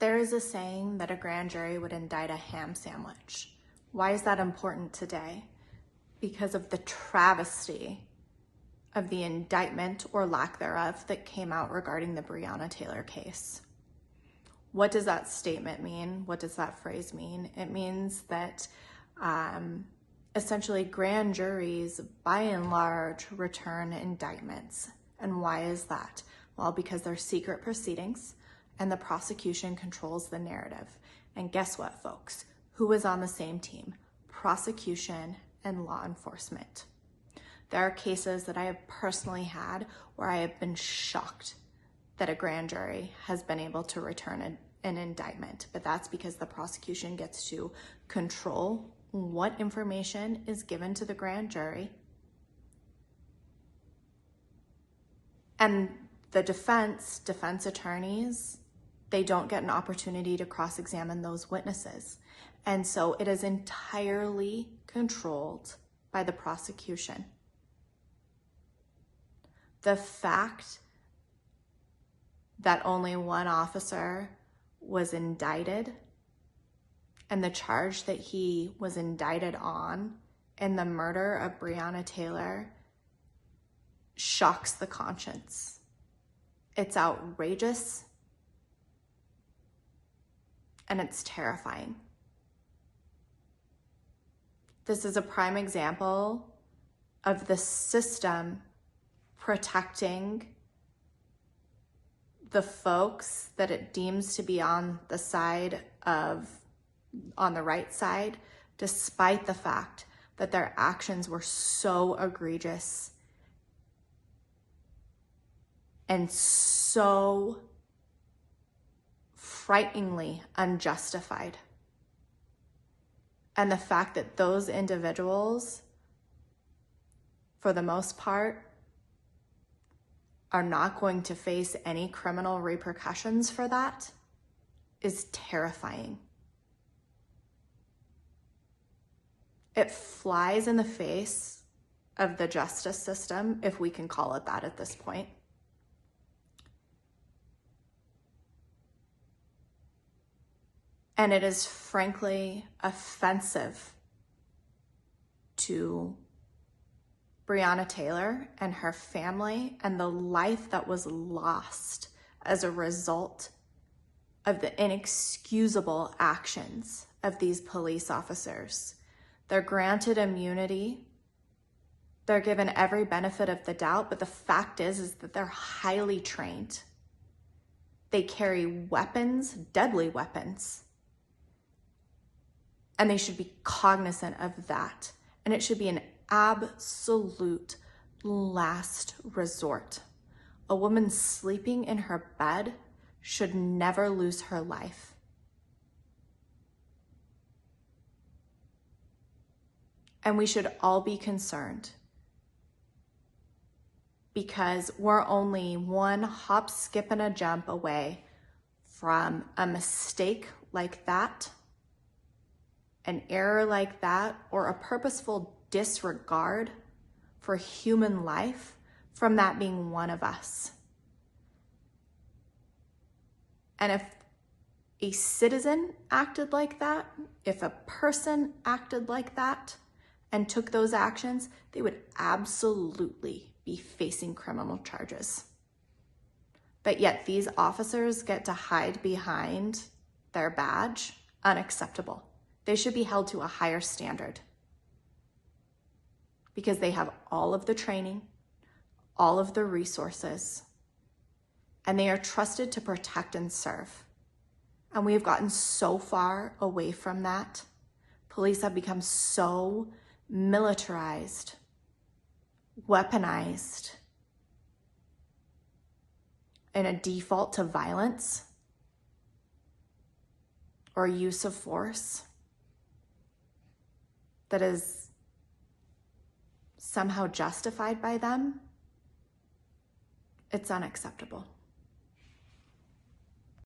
There is a saying that a grand jury would indict a ham sandwich. Why is that important today? Because of the travesty of the indictment or lack thereof that came out regarding the Breonna Taylor case. What does that statement mean? What does that phrase mean? It means that essentially grand juries, by and large, return indictments. And why is that? Well, because they're secret proceedings and the prosecution controls the narrative. And guess what, folks? Who was on the same team? Prosecution and law enforcement. There are cases that I have personally had where I have been shocked that a grand jury has been able to return an indictment, but that's because the prosecution gets to control what information is given to the grand jury. And the defense attorneys, they don't get an opportunity to cross-examine those witnesses. And so it is entirely controlled by the prosecution. The fact that only one officer was indicted and the charge that he was indicted on in the murder of Breonna Taylor shocks the conscience. It's outrageous and it's terrifying. This is a prime example of the system protecting the folks that it deems to be on the right side, despite the fact that their actions were so egregious and so frighteningly unjustified. And the fact that those individuals, for the most part, are not going to face any criminal repercussions for that is terrifying. It flies in the face of the justice system, if we can call it that at this point. And it is frankly offensive to Breonna Taylor and her family and the life that was lost as a result of the inexcusable actions of these police officers. They're granted immunity. They're given every benefit of the doubt, but the fact is that they're highly trained. They carry weapons, deadly weapons, and they should be cognizant of that. And it should be an absolute last resort. A woman sleeping in her bed should never lose her life. And we should all be concerned because we're only one hop, skip, and a jump away from a mistake like that, an error like that, or a purposeful disregard for human life from that being one of us. And if a citizen acted like that, if a person acted like that and took those actions, they would absolutely be facing criminal charges. But yet these officers get to hide behind their badge. Unacceptable. They should be held to a higher standard because they have all of the training, all of the resources, and they are trusted to protect and serve. And we have gotten so far away from that. Police have become so militarized, weaponized, in a default to violence or use of force that is somehow justified by them. It's unacceptable.